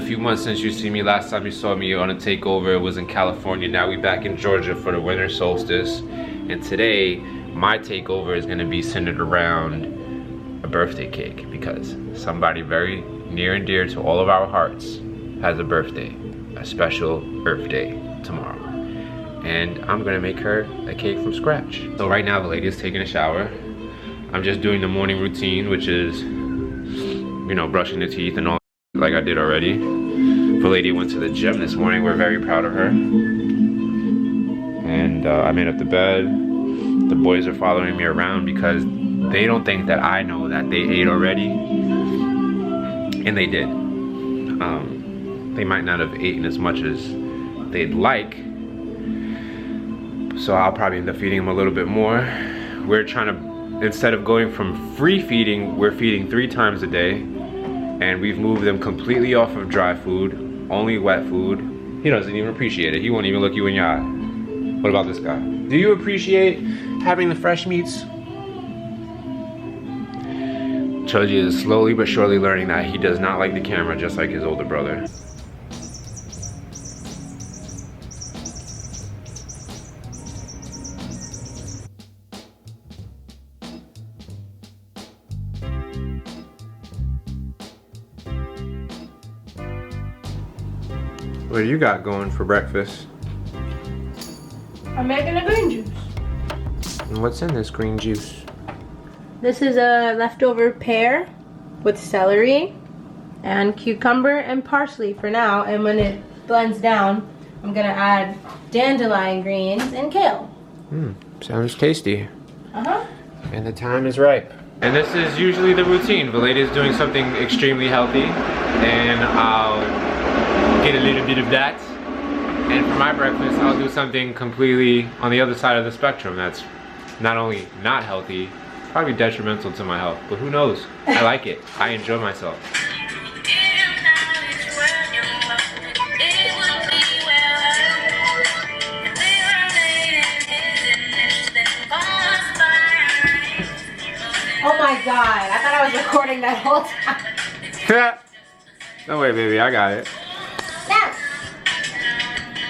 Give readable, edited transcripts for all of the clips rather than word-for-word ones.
few months since you see me. Last time you saw me on a takeover, it was in California. Now we back in Georgia for the winter solstice. And today, my takeover is gonna be centered around a birthday cake because somebody very near and dear to all of our hearts has a birthday, a special Earth Day tomorrow. And I'm gonna make her a cake from scratch. So right now, the lady is taking a shower. I'm just doing the morning routine, which is, you know, brushing the teeth and all like I did already. Veladia went to the gym this morning. We're very proud of her. And I made up the bed. The boys are following me around because they don't think that I know that they ate already. And they did. They might not have eaten as much as they'd like. So I'll probably end up feeding them a little bit more. We're trying to, instead of going from free feeding, we're feeding 3 times a day. And we've moved them completely off of dry food, only wet food. He doesn't even appreciate it. He won't even look you in your eye. What about this guy? Do you appreciate having the fresh meats? Choji is slowly but surely learning that he does not like the camera, just like his older brother. What do you got going for breakfast? I'm making a green juice. And what's in this green juice? This is a leftover pear with celery and cucumber and parsley for now. And when it blends down, I'm gonna add dandelion greens and kale. Sounds tasty. Uh-huh. And the time is ripe. And this is usually the routine. Veladia is doing something extremely healthy, and I'll get a little bit of that. And for my breakfast, I'll do something completely on the other side of the spectrum that's not only not healthy, probably detrimental to my health, but who knows? I like it. I enjoy myself. Oh my god, I thought I was recording that whole time. No way, baby, I got it. No.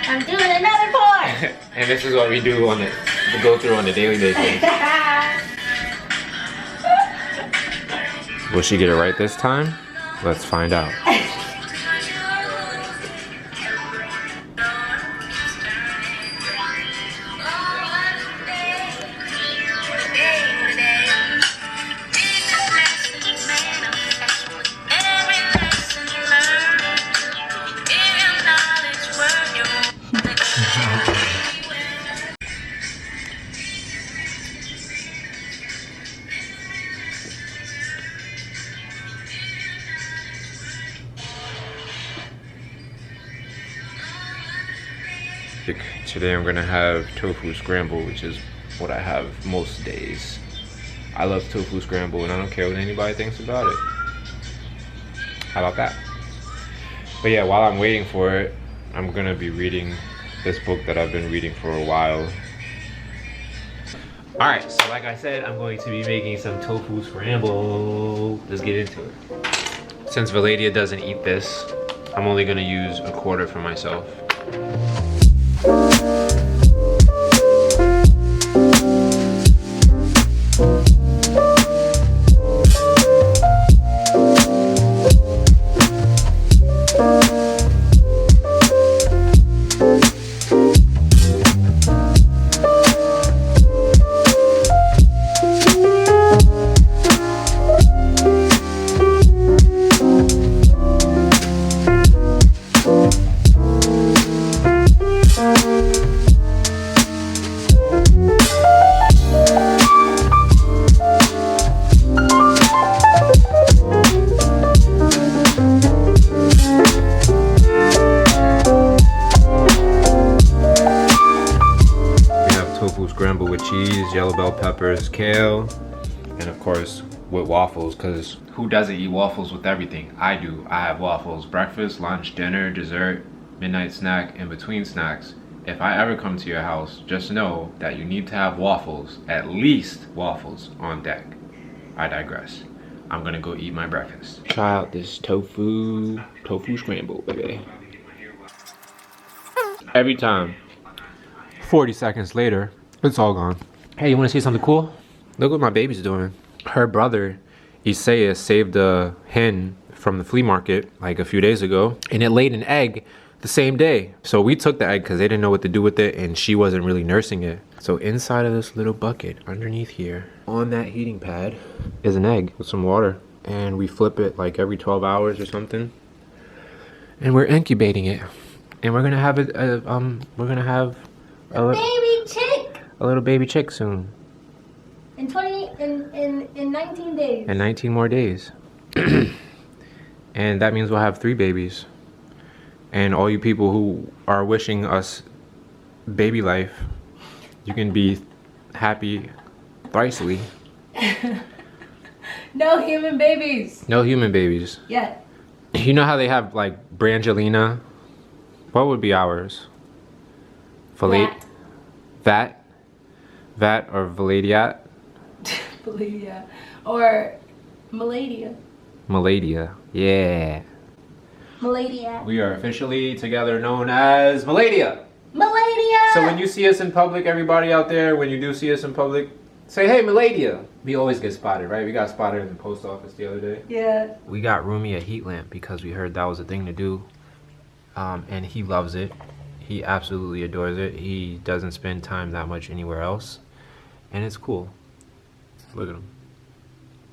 I'm doing another pour. And this is what we do on the go through on a daily basis. Will she get it right this time? Let's find out. Today I'm gonna have tofu scramble, which is what I have most days. I love tofu scramble and I don't care what anybody thinks about it. How about that? But yeah, while I'm waiting for it, I'm gonna be reading this book that I've been reading for a while. Alright, so like I said, I'm going to be making some tofu scramble. Let's get into it. Since Veladia doesn't eat this, I'm only gonna use a quarter for myself. Scramble with cheese, yellow bell peppers, kale, and of course with waffles, because who doesn't eat waffles with everything? I do. I have waffles breakfast, lunch, dinner, dessert, midnight snack, and between snacks. If I ever come to your house, just know that you need to have waffles, at least waffles, on deck. I digress. I'm gonna go eat my breakfast. Try out this tofu scramble, baby. Every time. 40 seconds later, it's all gone. Hey, you wanna see something cool? Look what my baby's doing. Her brother, Isaiah, saved a hen from the flea market like a few days ago, and it laid an egg the same day. So we took the egg because they didn't know what to do with it, and she wasn't really nursing it. So inside of this little bucket underneath here on that heating pad is an egg with some water, and we flip it like every 12 hours or something, and we're incubating it, and we're gonna have a Baby chick little baby chick soon. in 19 days. And 19 more days. And that means we'll have 3 babies. And all you people who are wishing us baby life, you can be happy thrisely. No human babies. No human babies. Yet. You know how they have like Brangelina? What would be ours? Vat or Veladya'S? Veladya'S. Or Maladia. Maladia. Yeah. Maladia. We are officially together known as Veladya'S. Maladia! So when you see us in public, everybody out there, when you do see us in public, say, hey, Veladya'S. We always get spotted, right? We got spotted in the post office the other day. Yeah. We got Rumi a heat lamp because we heard that was a thing to do. And he loves it. He absolutely adores it. He doesn't spend time that much anywhere else. And it's cool. Look at him.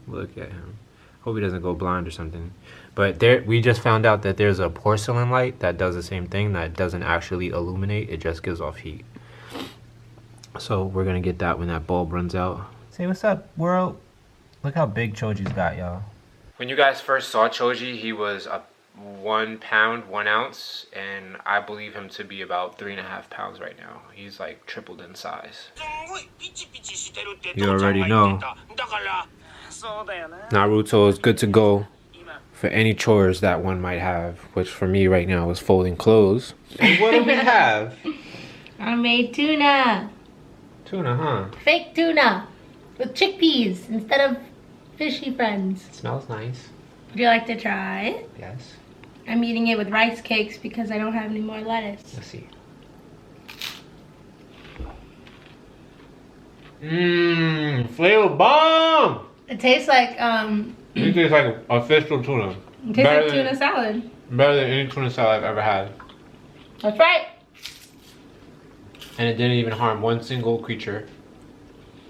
Look at him. Hope he doesn't go blind or something. But we just found out that there's a porcelain light that does the same thing, that doesn't actually illuminate, it just gives off heat. So we're gonna get that when that bulb runs out. Say what's up, world. Look how big Choji's got, y'all. When you guys first saw Choji, he was 1 pound 1 ounce, and I believe him to be about 3.5 pounds right now. He's like tripled in size. You already know. Naruto is good to go for any chores that one might have, which for me right now is folding clothes. And what do we have? I made tuna. Tuna, huh? Fake tuna with chickpeas instead of fishy friends. It smells nice. Would you like to try? Yes. I'm eating it with rice cakes because I don't have any more lettuce. Let's see. Mmm, flavor bomb! It tastes like It tastes like official tuna. it tastes like tuna salad. Better than any tuna salad I've ever had. That's right. And it didn't even harm one single creature.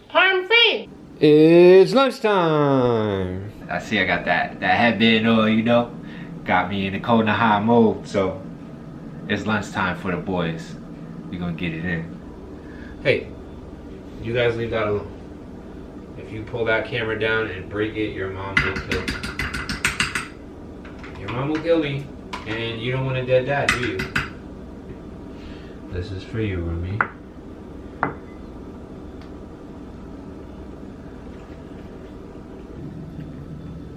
Harm free. It's lunchtime. I see I got that headband on, you know. Got me in the Konoha mode, so it's lunchtime for the boys. We gonna get it in. Hey, you guys leave that alone. If you pull that camera down and break it, your mom will kill me. Your mom will kill me, and you don't want a dead dad, do you? This is for you, Rumi.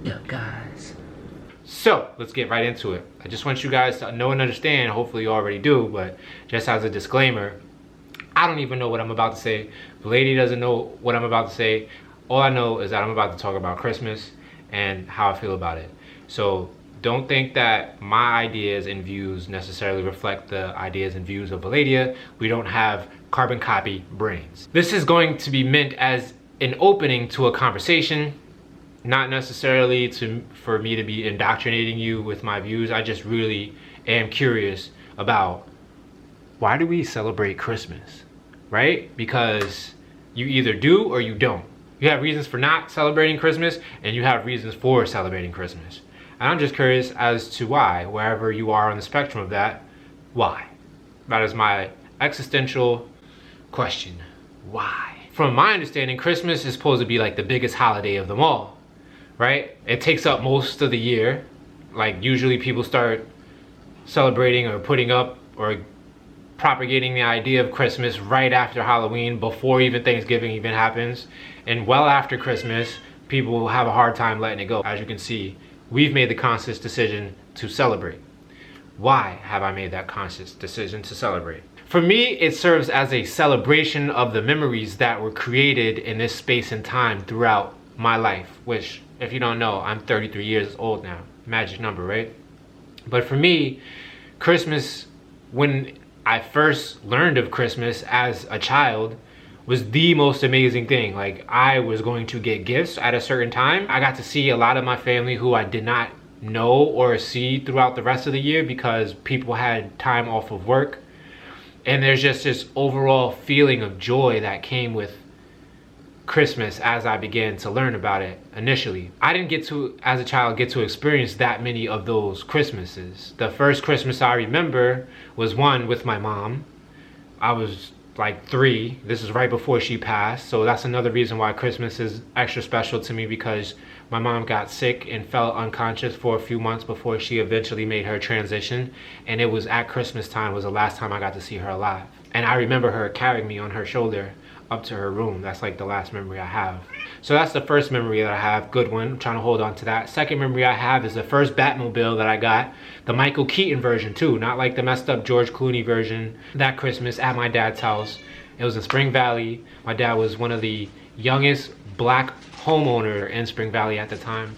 Yeah, guys. So, let's get right into it. I just want you guys to know and understand, hopefully you already do, but just as a disclaimer, I don't even know what I'm about to say. The lady doesn't know what I'm about to say. All I know is that I'm about to talk about Christmas and how I feel about it. So don't think that my ideas and views necessarily reflect the ideas and views of Veladya'S. We don't have carbon copy brains. This is going to be meant as an opening to a conversation, not necessarily for me to be indoctrinating you with my views. I just really am curious about, why do we celebrate Christmas, right? Because you either do or you don't. You have reasons for not celebrating Christmas, and you have reasons for celebrating Christmas. And I'm just curious as to why, wherever you are on the spectrum of that, why? That is my existential question. Why? From my understanding, Christmas is supposed to be like the biggest holiday of them all, right? It takes up most of the year. Like usually people start celebrating or putting up or propagating the idea of Christmas right after Halloween, before even Thanksgiving even happens. And well after Christmas, people will have a hard time letting it go. As you can see, we've made the conscious decision to celebrate. Why have I made that conscious decision to celebrate? For me, it serves as a celebration of the memories that were created in this space and time throughout my life, which if you don't know, I'm 33 years old now. Magic number, right? But for me, Christmas, when I first learned of Christmas as a child, was the most amazing thing. Like, I was going to get gifts at a certain time. I got to see a lot of my family who I did not know or see throughout the rest of the year because people had time off of work. And there's just this overall feeling of joy that came with Christmas as I began to learn about it initially. I didn't get to, as a child, get to experience that many of those Christmases. The first Christmas I remember was one with my mom. I was like 3. This is right before she passed. So that's another reason why Christmas is extra special to me, because my mom got sick and fell unconscious for a few months before she eventually made her transition. And it was at Christmas time was the last time I got to see her alive. And I remember her carrying me on her shoulder up to her room. That's like the last memory I have. So that's the first memory that I have. Good one. I'm trying to hold on to that. Second memory I have is the first Batmobile that I got. The Michael Keaton version too. Not like the messed up George Clooney version. That Christmas at my dad's house. It was in Spring Valley. My dad was one of the youngest black homeowner in Spring Valley at the time.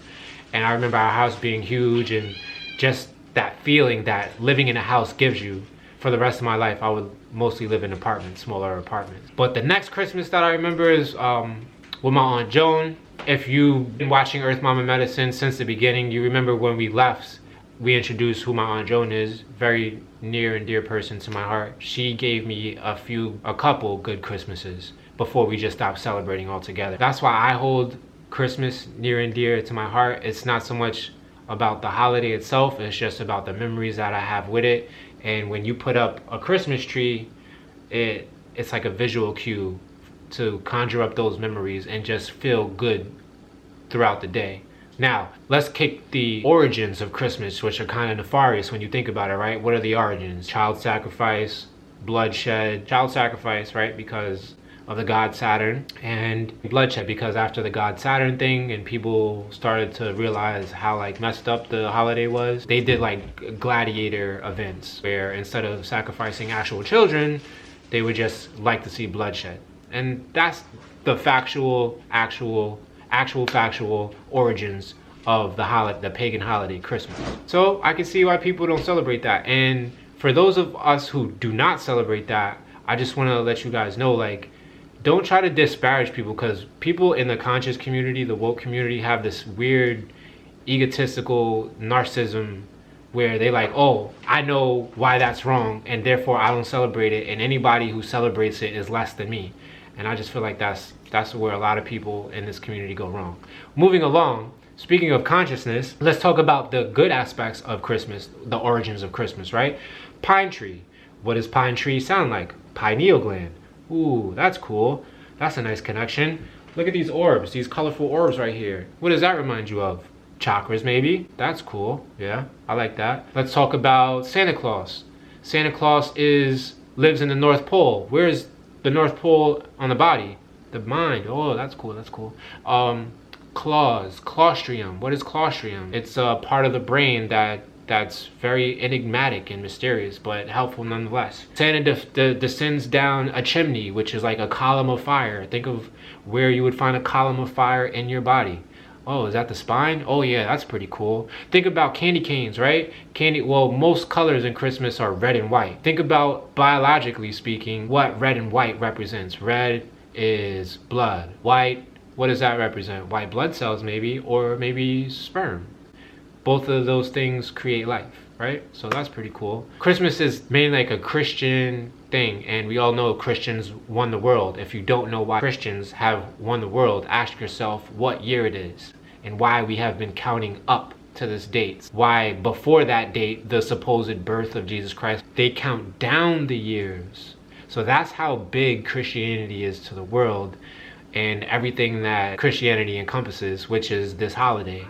And I remember our house being huge, and just that feeling that living in a house gives you. For the rest of my life, I would mostly live in apartments, smaller apartments. But the next Christmas that I remember is with my Aunt Joan. If you've been watching Earth Mama Medicine since the beginning, you remember when we left, we introduced who my Aunt Joan is. Very near and dear person to my heart. She gave me a couple good Christmases before we just stopped celebrating altogether. That's why I hold Christmas near and dear to my heart. It's not so much about the holiday itself, it's just about the memories that I have with it. And when you put up a Christmas tree, it's like a visual cue to conjure up those memories and just feel good throughout the day. Now, let's kick the origins of Christmas, which are kind of nefarious when you think about it, right? What are the origins? Child sacrifice, bloodshed. Child sacrifice, right? Because of the god Saturn, and bloodshed because after the god Saturn thing and people started to realize how like messed up the holiday was, they did like gladiator events where instead of sacrificing actual children, they would just like to see bloodshed. And that's the factual origins of the pagan holiday Christmas. So I can see why people don't celebrate that. And for those of us who do not celebrate that, I just want to let you guys know, like, don't try to disparage people, because people in the conscious community, the woke community, have this weird egotistical narcissism where they like, oh, I know why that's wrong and therefore I don't celebrate it, and anybody who celebrates it is less than me. And I just feel like that's where a lot of people in this community go wrong. Moving along, speaking of consciousness, let's talk about the good aspects of Christmas, the origins of Christmas, right? Pine tree. What does pine tree sound like? Pineal gland. Ooh, that's cool. That's a nice connection. Look at these orbs, these colorful orbs right here. What does that remind you of? Chakras, maybe? That's cool. Yeah, I like that. Let's talk about Santa Claus. Santa Claus lives in the North Pole. Where is the North Pole on the body? The mind. Oh, that's cool. That's cool. Claws, claustrium. What is claustrium? It's a part of the brain that's very enigmatic and mysterious, but helpful nonetheless. Santa descends down a chimney, which is like a column of fire. Think of where you would find a column of fire in your body. Oh, is that the spine? Oh yeah, that's pretty cool. Think about candy canes, right? Well, most colors in Christmas are red and white. Think about, biologically speaking, what red and white represents. Red is blood. White, what does that represent? White blood cells maybe, or maybe sperm. Both of those things create life, right? So that's pretty cool. Christmas is mainly like a Christian thing, and we all know Christians won the world. If you don't know why Christians have won the world, ask yourself what year it is and why we have been counting up to this date. Why before that date, the supposed birth of Jesus Christ, they count down the years. So that's how big Christianity is to the world and everything that Christianity encompasses, which is this holiday.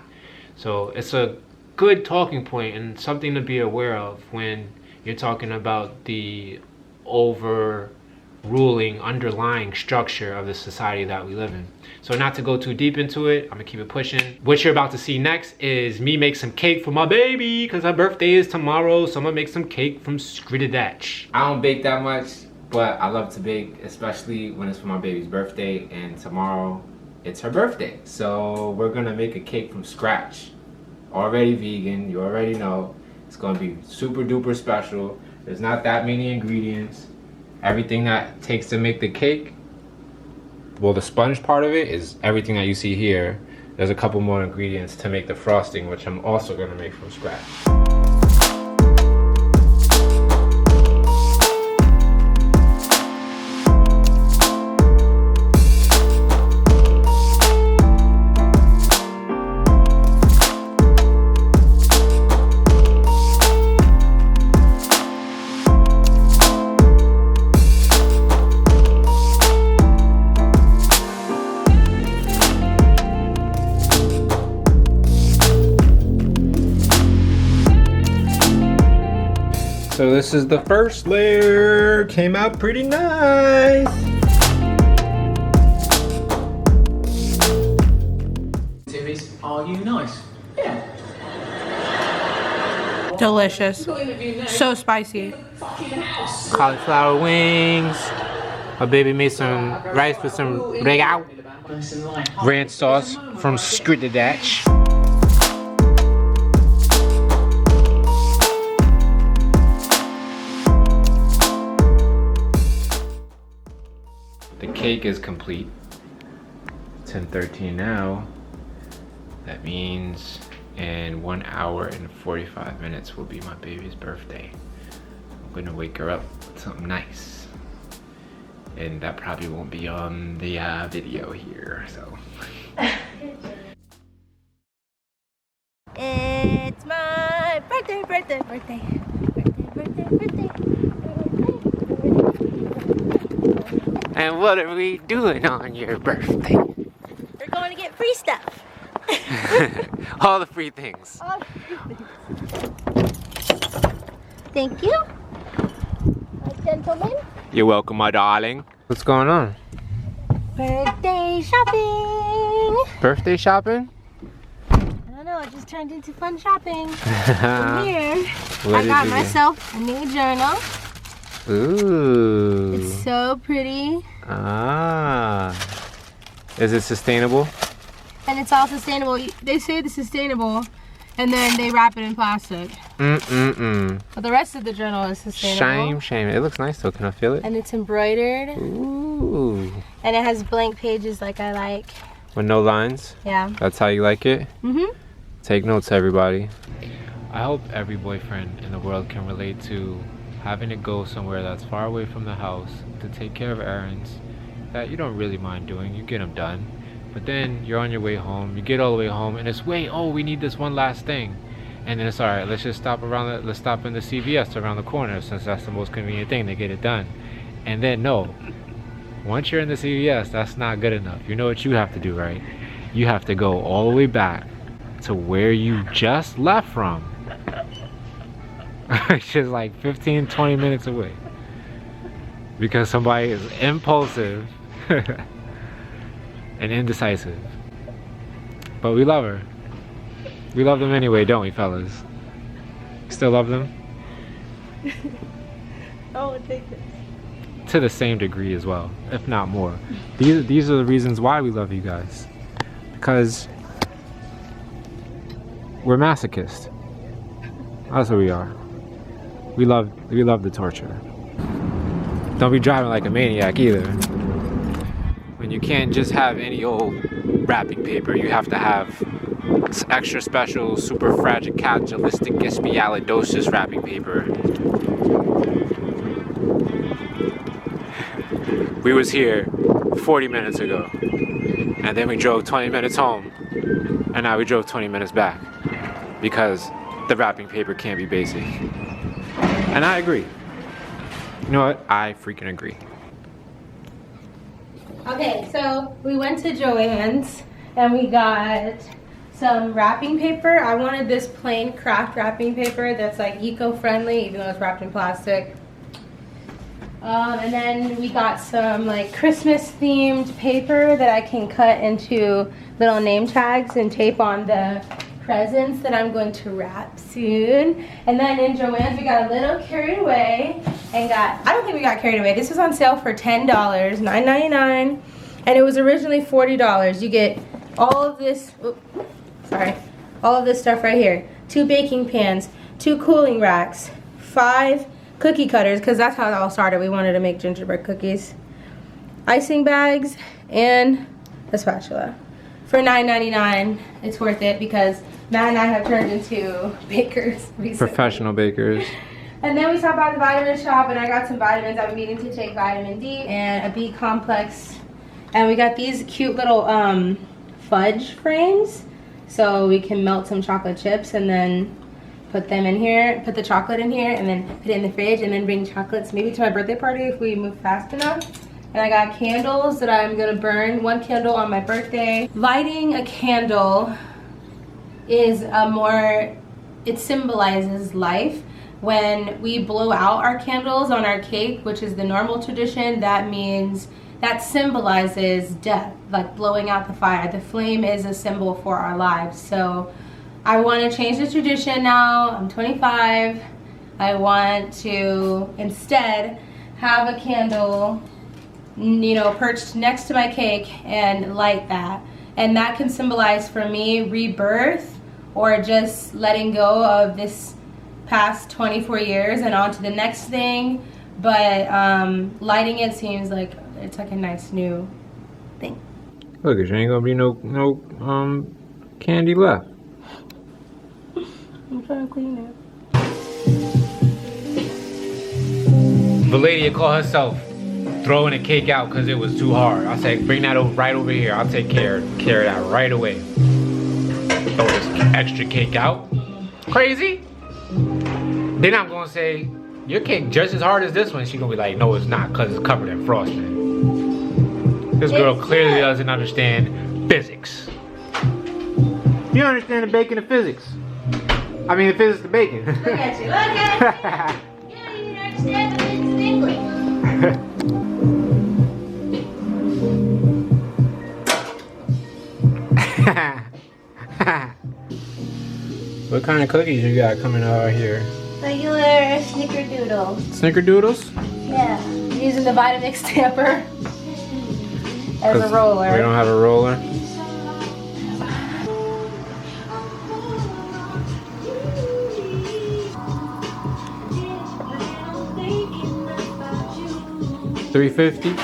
So it's a good talking point and something to be aware of when you're talking about the overruling, underlying structure of the society that we live in. So not to go too deep into it, I'm gonna keep it pushing. What you're about to see next is me make some cake for my baby, because her birthday is tomorrow, so I'm gonna make some cake from scritch. I don't bake that much, but I love to bake, especially when it's for my baby's birthday, and tomorrow it's her birthday. So we're gonna make a cake from scratch. Already vegan, you already know. It's gonna be super duper special. There's not that many ingredients. Everything that it takes to make the cake, well, the sponge part of it is everything that you see here. There's a couple more ingredients to make the frosting, which I'm also gonna make from scratch. So this is the first layer. Came out pretty nice. Are you nice? Yeah. Delicious. So spicy. Cauliflower wings. My baby made some rice with some regao. Ranch sauce from Veladya'S. The cake is complete. 10:13 now. That means in 1 hour and 45 minutes will be my baby's birthday. I'm gonna wake her up with something nice. And that probably won't be on the video here, so. It's my birthday. And what are we doing on your birthday? We're going to get free stuff. All the free things. All the free things. Thank you, my gentleman. You're welcome, my darling. What's going on? Birthday shopping. Birthday shopping? I don't know, it just turned into fun shopping. From here, What I did got you get? myself a new journal. Ooh. It's so pretty. Ah. Is it sustainable? And it's all sustainable. They say it's sustainable, and then they wrap it in plastic. But the rest of the journal is sustainable. Shame. It looks nice though. Can I feel it? And it's embroidered. Ooh. And it has blank pages like I like. With no lines? Yeah. That's how you like it? Mm-hmm. Take notes, everybody. I hope every boyfriend in the world can relate to having to go somewhere that's far away from the house to take care of errands that you don't really mind doing. You get them done. But then you're on your way home, you get all the way home, and it's wait, oh, we need this one last thing. And then it's all right, let's just stop around, let's stop in the CVS around the corner since that's the most convenient thing to get it done. And then no, once you're in the CVS, that's not good enough. You know what you have to do, right? You have to go all the way back to where you just left from. Which is like 15-20 minutes away. Because somebody is impulsive and indecisive. But we love her. We love them anyway, don't we, fellas? Still love them? Oh, take this. To the same degree as well, if not more. These are the reasons why we love you guys. Because we're masochists. That's what we are. We love the torture. Don't be driving like a maniac either. When you can't just have any old wrapping paper, you have to have extra special, super fragilistic wrapping paper. We was here 40 minutes ago, and then we drove 20 minutes home, and now we drove 20 minutes back because the wrapping paper can't be basic. And I agree. You know what? I freaking agree. Okay, so we went to Joann's and we got some wrapping paper. I wanted this plain craft wrapping paper that's like eco-friendly, even though it's wrapped in plastic. And then we got some like Christmas themed paper that I can cut into little name tags and tape on the presents that I'm going to wrap soon. And then in Joann's we got a little carried away and I don't think we got carried away. This was on sale for $10, $9.99. And it was originally $40. You get all of this, all of this stuff right here. 2 baking pans, 2 cooling racks, 5 cookie cutters, because that's how it all started. We wanted to make gingerbread cookies. Icing bags, and a spatula. For $9.99, it's worth it because Matt and I have turned into bakers recently. Professional bakers. And then we stopped by the vitamin shop and I got some vitamins. I'm needing to take vitamin D and a B complex. And we got these cute little fudge frames. So we can melt some chocolate chips and then put them in here, put the chocolate in here and then put it in the fridge and then bring chocolates maybe to my birthday party if we move fast enough. And I got candles that I'm gonna burn, 1 candle on my birthday. Lighting a candle is it symbolizes life. When we blow out our candles on our cake, which is the normal tradition, that symbolizes death, like blowing out the fire. The flame is a symbol for our lives. So I want to change the tradition now. I'm 25. I want to instead have a candle, you know, perched next to my cake and light that. And that can symbolize for me rebirth or just letting go of this past 24 years and on to the next thing. But lighting it seems like it's like a nice new thing. Look, there ain't gonna be no candy left. I'm trying to clean it. Velady'a called herself throwing a cake out because it was too hard. I said, bring that right over here. I'll take care of that right away. Throw this extra cake out. Crazy? Then I'm gonna say, your cake just as hard as this one. She's gonna be like, no, it's not, because it's covered in frosting. This girl clearly doesn't understand physics. You don't understand the baking of physics. I mean, the physics of baking. Look at you, look at you. You don't even understand the physics of English. What kind of cookies you got coming out here? Regular snickerdoodle. Snickerdoodles? Yeah. I'm using the Vitamix stamper as a roller. We don't have a roller. $3.50.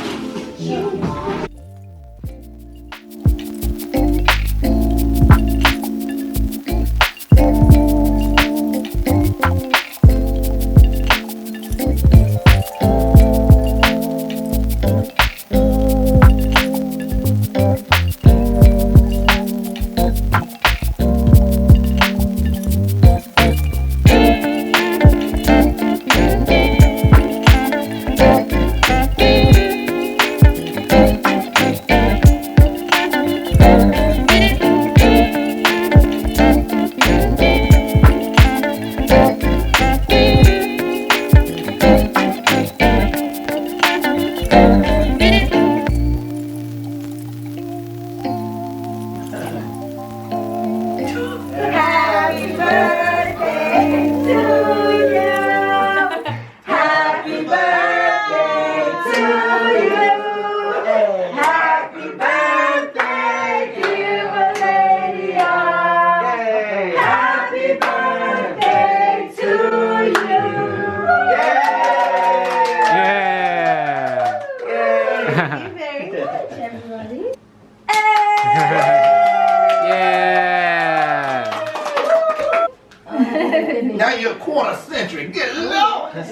Now you're a quarter century. Get low. That's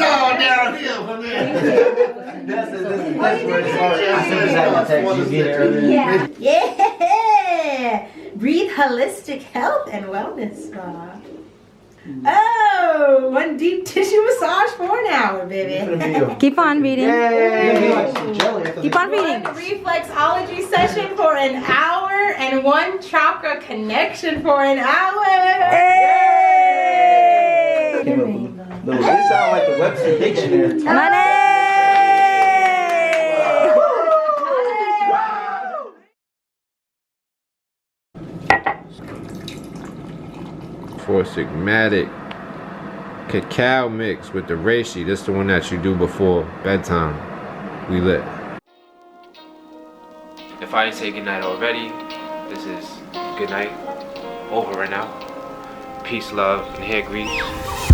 all downhill from there. That's where it Yeah. Breathe holistic health and wellness spa. Oh, 1 deep tissue massage for an hour, baby. Keep on reading. Keep on reading. 1 reflexology session for an hour and 1 chakra connection for an hour. Hey! This sounds like the Webster Dictionary. Money! For Sigmatic. Cacao mix with the reishi. This is the one that you do before bedtime. We lit. If I didn't say goodnight already, this is good night. Over and out. Peace, love, and hair grease.